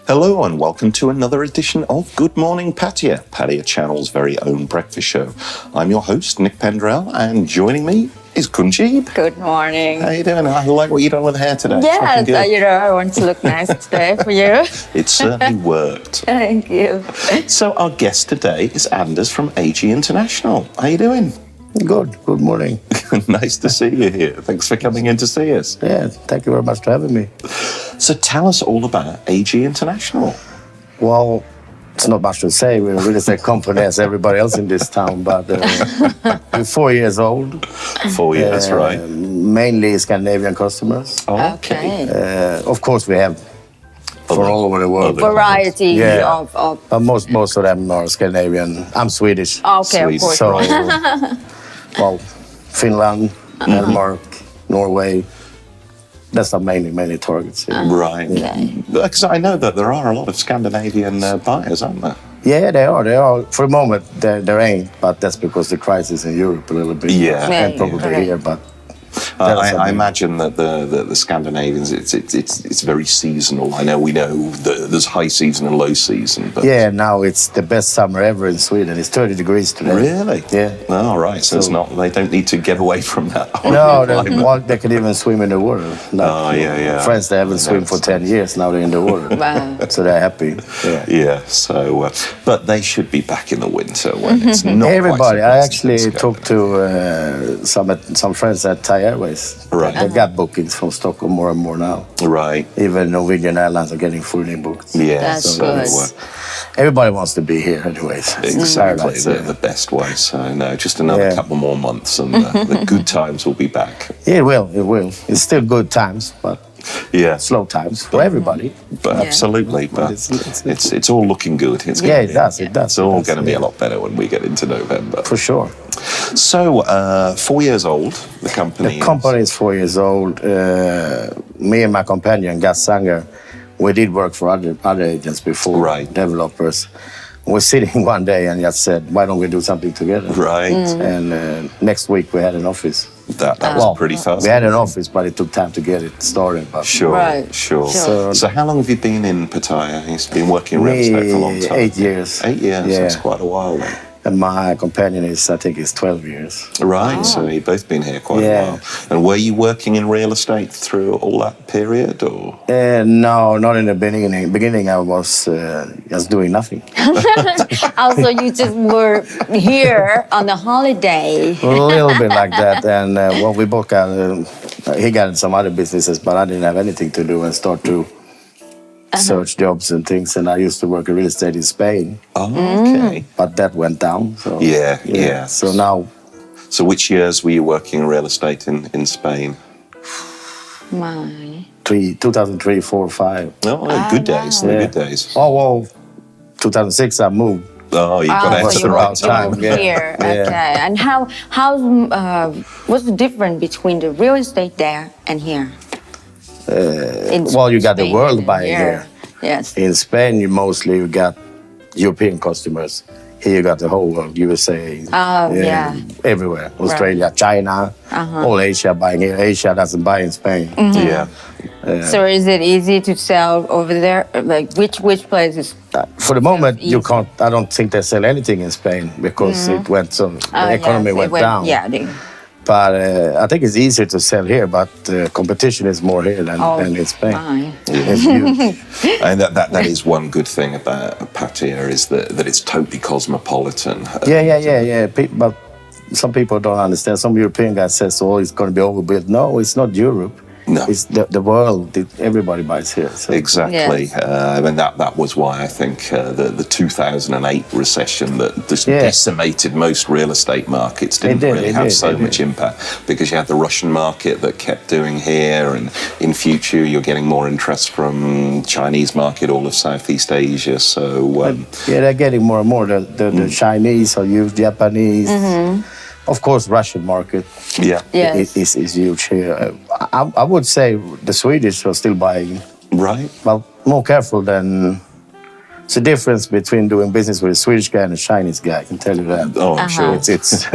Hello and welcome to another edition of Good Morning Pattaya, Pattaya Channel's very own breakfast show. I'm your host, Nick Pendrell, and joining me is Kunjeeb. Good morning. How you doing? I like what you done with the hair today. Yes, I want to look nice today for you. It certainly worked. Thank you. So our guest today is Anders from AG International. How you doing? Good morning. Nice to see you here. Thanks for coming in to see us. Yeah, thank you very much for having me. So tell us all about AG International. Well, it's not much to say. We're a real estate company as everybody else in this town, but we're 4 years old. 4 years, right. Mainly Scandinavian customers. Oh, okay. Of course, we have for all over the world. Variety of... But most of them are Scandinavian. I'm Swedish. Okay, of course. So, well, Finland, Denmark, Norway. That's our mainly targets. Yeah. Right. Okay. Because I know that there are a lot of Scandinavian buyers, aren't there? Yeah, they are. For the moment, there ain't, but that's because the crisis in Europe a little bit. Yeah. And probably here, but... I imagine that the Scandinavians, it's very seasonal. We know that there's high season and low season. But yeah, now it's the best summer ever in Sweden. It's 30 degrees today. Really? Yeah. Oh, right. So it's not. They don't need to get away from that. No, they can even swim in the water. Friends that haven't swum for 10 years, now they're in the water. Wow. So they're happy. Yeah. Yeah. So, but they should be back in the winter when it's not. Everybody. Quite so I actually talked to some friends at Thai Airways. Right. They got bookings from Stockholm more and more now. Right. Even Norwegian Airlines are getting fully booked. Yeah. That's good. Everybody wants to be here anyways. Exactly. The best way. So no, just another couple more months and the good times will be back. Yeah, it will. It's still good times, but slow times for everybody. But absolutely. But it's all looking good. It does. It's all going to be a lot better when we get into November. For sure. So, 4 years old, the company. The company is 4 years old. Me and my companion, Gus Sanger, we did work for other agents before, right. Developers. We're sitting one day and just said, why don't we do something together? Right. And next week we had an office. That was pretty fast. We had an office, but it took time to get it started. But Sure. So how long have you been in Pattaya? You've been working in real estate for a long time. 8 years. 8 years, yeah. That's quite a while then. And my companion is 12 years. Right, so you've both been here quite a while. And were you working in real estate through all that period, or? No, not in the beginning. Beginning, I was just doing nothing. Also, you just were here on a holiday. A little bit like that. And well, we both got, he got some other businesses, but I didn't have anything to do and start to search jobs and things, and I used to work in real estate in Spain. Oh, okay. But that went down. So yeah. So now. So which years were you working in real estate in Spain? 2003, 4, 5. Oh, good days. Yeah. Good days. Oh well, 2006 I moved. Oh, you got out at the right time. Here, okay. And how what's the difference between the real estate there and here? Well, you got the world buying here. Yes. In Spain, you got European customers. Here you got the whole world, USA, everywhere. Australia, China, all Asia buying here. Asia doesn't buy in Spain. Yeah. So is it easy to sell over there? Like which places? For the moment, you can't. I don't think they sell anything in Spain because it went so. The economy went down. Yeah. But I think it's easier to sell here, but competition is more here than in Spain. It's huge. And that is one good thing about Pattaya is that it's totally cosmopolitan. Yeah. But some people don't understand. Some European guys say, oh, it's going to be overbuilt. No, it's not Europe. No. It's the world. Everybody buys here. So. Exactly. And that was why I think the 2008 recession that just decimated most real estate markets didn't really have so much impact, because you had the Russian market that kept doing here, and in future you're getting more interest from Chinese market, all of Southeast Asia. So they're getting more and more. The Chinese or Japanese. Of course, Russian market is huge here. I would say the Swedish are still buying. Right. Well, more careful than... It's the difference between doing business with a Swedish guy and a Chinese guy, I can tell you that. Oh, I'm sure. It's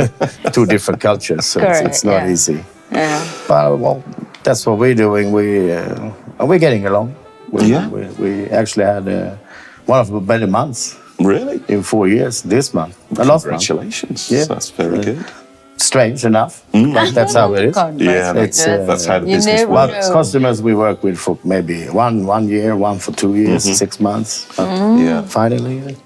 two different cultures, so it's not easy. Yeah. But, well, that's what we're doing. We're getting along. We actually had one of the better months. Really? In 4 years, this month. Last Congratulations. month. Yeah. That's very good. Strange enough. That's how it is. Yeah, that's how the business But works. customers we work with for maybe one year, one for 2 years, 6 months. Yeah. Finally.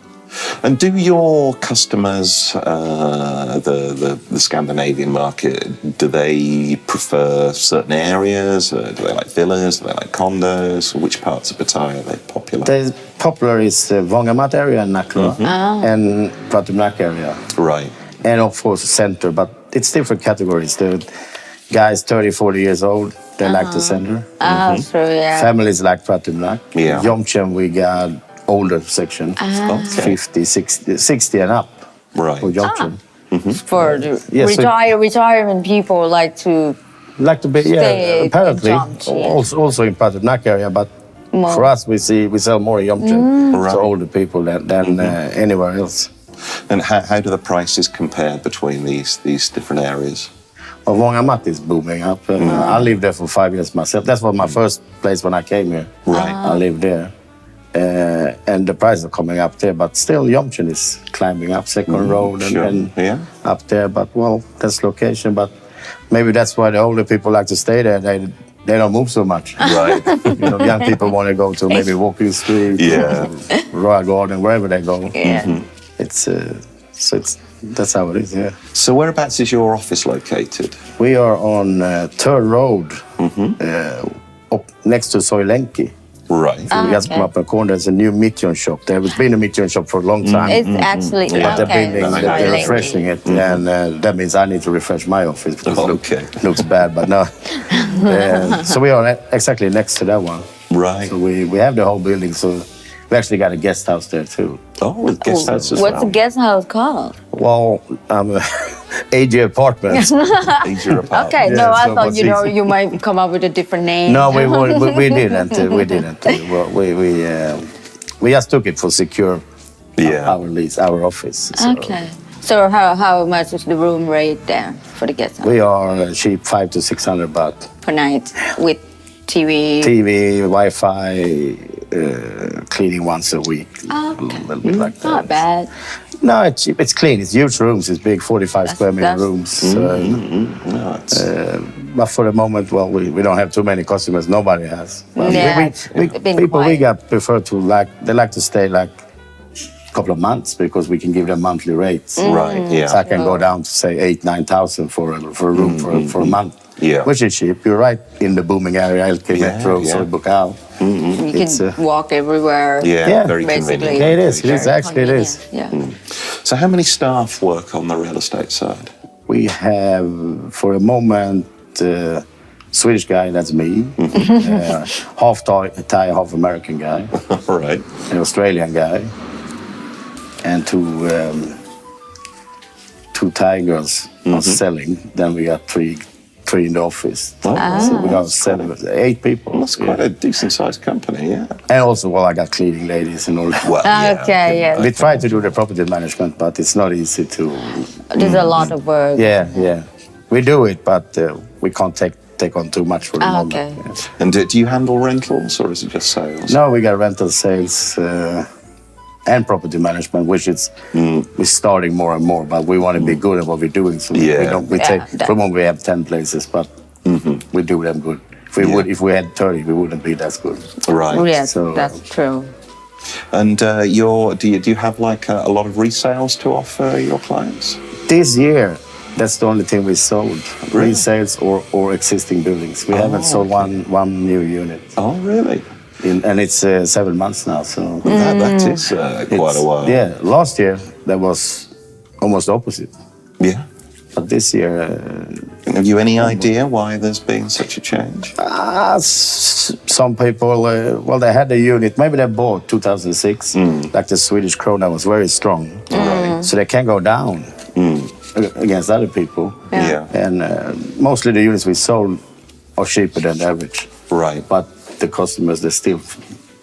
And do your customers, the Scandinavian market, do they prefer certain areas? Do they like villas? Do they like condos? Which parts of Pattaya are they popular? The popular is the Vongamat area and Naklo and Pratumnak area. Right. And of course the center, but it's different categories. The guys 30, 40 years old, they like the center. True, yeah. Families like Pratumnak. Yeah. Yomchem, we got older section, 50, 60 and up. Right. For Yomchem. For the so retirement people like to be, stay apparently, in Yomchem. also in Pratumnak area, but More. for us, we sell more Yomchem Right. to older people than anywhere else. And how do the prices compare between these different areas? Well, Vongamat is booming up. I lived there for 5 years myself. That was my first place when I came here. Right. I lived there. And the prices are coming up there, but still Yomchem is climbing up Second Road and up there. But, well, that's location. But maybe that's why the older people like to stay there. They don't move so much. Right. Young people want to go to maybe Walking Street, Royal Garden, wherever they go. Yeah. That's how it is, yeah. So whereabouts is your office located? We are on Third Road, up next to Soilenki. Right. We just come up a corner. There's a new Mitjon shop. There has been a Mitjon shop for a long time. It's actually But they're refreshing it, Mm-hmm. and that means I need to refresh my office because it looks bad. But no, so we are exactly next to that one. Right. So we have the whole building. So we actually got a guest house there too. Oh, with guest house as well. What's the guest house called? Well, AG Apartments. Easier apart. Okay, Yeah, no, I so thought what's easy? you might come up with a different name. No, we didn't. We didn't. We just took it for secure. Our lease, our office. So. Okay. So how much is the room rate there for the guest house? We are cheap, 500 to 600 baht per night with TV. TV, Wi-Fi, cleaning once a week. A little bit like that. Not bad. No, it's cheap. It's clean. It's huge rooms. It's big, 45 square meter rooms. But for the moment, well, we don't have too many customers. Nobody has. People we got prefer to they like to stay like a couple of months because we can give them monthly rates. Right. Yeah. So I can go down to say 8,000-9,000 for a room for a month. Yeah. Which is cheap. You're right in the booming area, LK Metro, Soibukau. You can walk everywhere. Yeah, very basically. convenient. Yeah, it is. It is actually it is. Yeah. So how many staff work on the real estate side? We have, for a moment, Swedish guy, that's me. Half Thai, half American guy. Right. An Australian guy. And two Thai girls are selling. Then we got three in the office. So we got 8 people. Well, that's quite a decent-sized company, yeah. And also, well, I got cleaning ladies and all that. Well, Okay, yeah. We try to do the property management, but it's not easy to. There's a lot of work. Yeah. We do it, but we can't take on too much for the moment. Okay. Yeah. And do you handle rentals or is it just sales? No, we got rental sales and property management, which is we're starting more and more, but we want to be good at what we're doing. So we take from when we have 10 places, but we do them good. If we had 30, we wouldn't be that good. Right. Yes, So, that's true. And do you have like a lot of resales to offer your clients? This year, that's the only thing we sold. Really? Resales or existing buildings. We haven't sold one new unit. Oh, really? And it's 7 months now, so... That is quite a while. Yeah, last year, that was almost opposite. Yeah. But this year... Have you any idea why there's been such a change? Some people, they had a unit, maybe they bought 2006, like the Swedish krona was very strong. Right. So they can go down against other people. Yeah. And mostly the units we sold are cheaper than the average. Right. But the customers, they still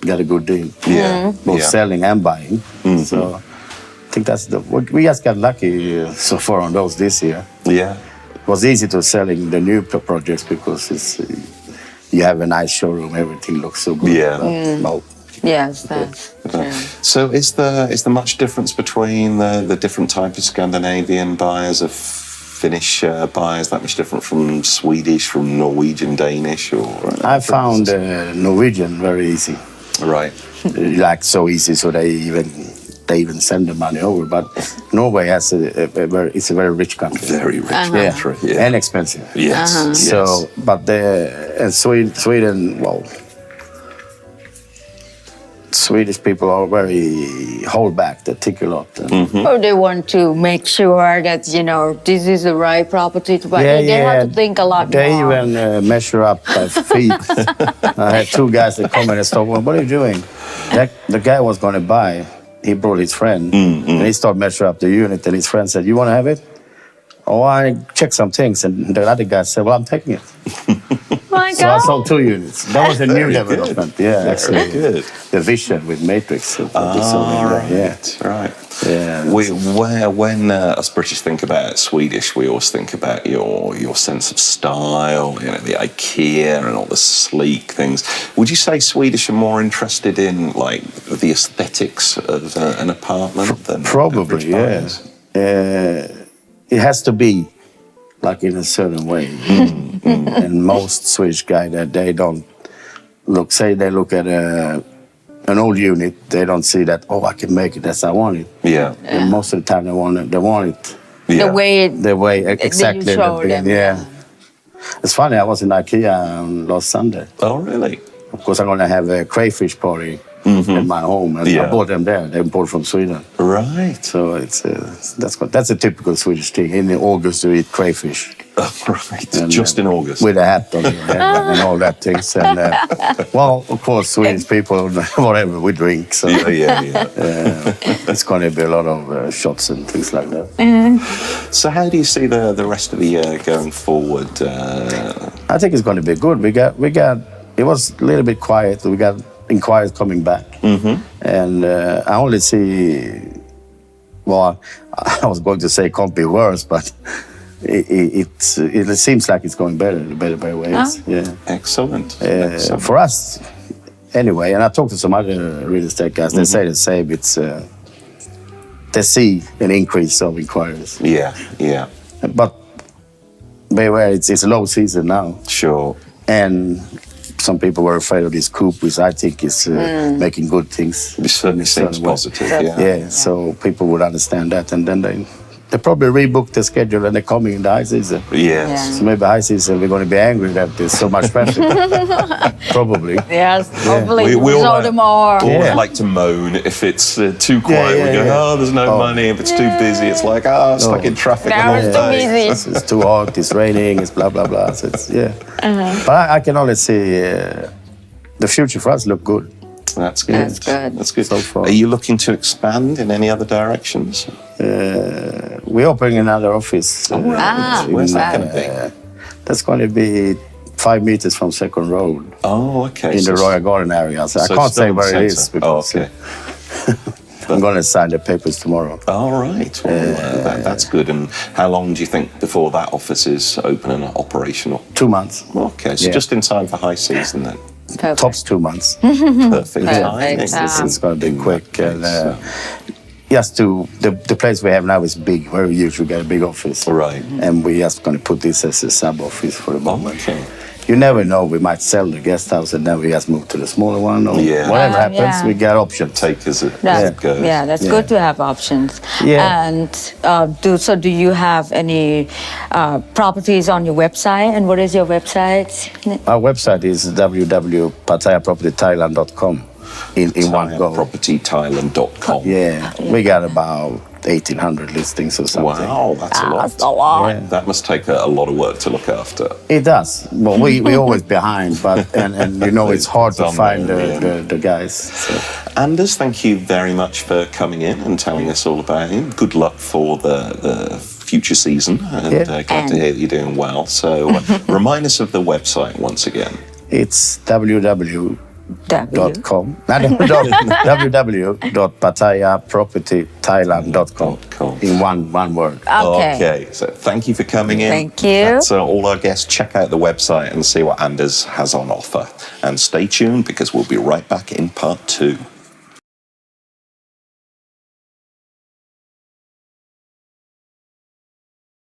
get a good deal. Yeah. Both selling and buying. So I think we just got lucky so far on those this year. Yeah. It was easy to selling the new projects because you have a nice showroom, everything looks so good. Yeah. Well, Yes, that's true. So is there much difference between the different type of Scandinavian buyers of Finnish buyers? That much different from Swedish, from Norwegian, Danish, or? I found Norwegian very easy. Right. Like so easy, so they even send the money over. But Norway has it's a very rich country. Very rich country, yeah. And expensive. Yes. So, but Sweden, well, Swedish people are very hold back. They take a lot. Or they want to make sure that, this is the right property to buy. They have to think a lot they more. They even measure up by feet. I had two guys that come in and said, well, what are you doing? The guy was going to buy. He brought his friend, and he started measuring up the unit, and his friend said, you want to have it? Oh, I checked some things, and the other guy said, well, I'm taking it. My So I sold 2 units. That was a new development. Good. Yeah, actually. Very good. The vision with Matrix. Right. Yeah. When us British think about Swedish, we always think about your sense of style, the IKEA and all the sleek things. Would you say Swedish are more interested in like the aesthetics of an apartment than probably? Yeah. It has to be like in a certain way. And most Swedish guys, that they don't look. Say they look at an old unit, they don't see that. Oh, I can make it as I want it. Yeah. And most of the time they want it. The way exactly. you show them. Yeah. It's funny. I was in IKEA on last Sunday. Oh, really? Of course, I'm going to have a crayfish party in my home, and I bought them there. They imported from Sweden. Right. So that's a typical Swedish thing. In August, you eat crayfish. Oh, right. And, just in August. With a hat on your head and all that things. And well, of course, Swedish people, whatever we drink. So it's going to be a lot of shots and things like that. So how do you see the rest of the year going forward? I think it's going to be good. We got. It was a little bit quiet. We got inquiries coming back, and I only see. Well, I was going to say it can't be worse, but it seems like it's going better ways. Yeah, excellent. For us, anyway. And I talked to some other real estate guys. They say the same. It's they see an increase of inquiries. Yeah. But beware, it's a low season now. Sure. And some people were afraid of this coup, which I think is making good things. It certainly seems positive, Yeah, so people would understand that, and then they probably rebook the schedule and they're coming in the high season. Yes. So maybe high season we're going to be angry that there's so much traffic. Probably. Yes, hopefully we all show them more. Like to moan if it's too quiet. We go, there's no money. If it's too busy, it's like, stuck in traffic the whole day. It's too hot, it's raining, it's blah, blah, blah. So it's, But I can only see the future for us look good. That's good. That's good. So far. Are you looking to expand in any other directions? We're opening another office. Where's that going to be? That's going to be 5 meters from Second Road. Oh, okay. In the Royal Garden area. So I can't say where it is. Because, I'm going to sign the papers tomorrow. All right. Well, that's good. And how long do you think before that office is open and operational? 2 months. Okay, so just in time for high season then. Perfect. Tops 2 months. Perfect timing. It's going to be quick. And, the place we have now is big, very huge. We got a big office. Right. And we're just going to put this as a sub-office for the moment. Okay. You never know, we might sell the guest house and then we just move to the smaller one or whatever happens, we got options. Take as it goes. Yeah, that's good to have options. Yeah. And do you have any properties on your website? And what is your website? Our website is www.pattayapropertythailand.com in one go. Pattayapropertythailand.com. Yeah, we got about 1,800 listings or something. Wow, that's a lot. That's a lot. Yeah. That must take a lot of work to look after. It does. Well, we always behind, but and it's hard to find the guys. So. Anders, thank you very much for coming in and telling us all about it. Good luck for the future season, and glad to hear that you're doing well. So remind us of the website once again. It's www.pattayapropertythailand.com. Cool. in one word. Okay. So thank you for coming in. Thank you. That's all our guests. Check out the website and see what Anders has on offer. And stay tuned because we'll be right back in part 2.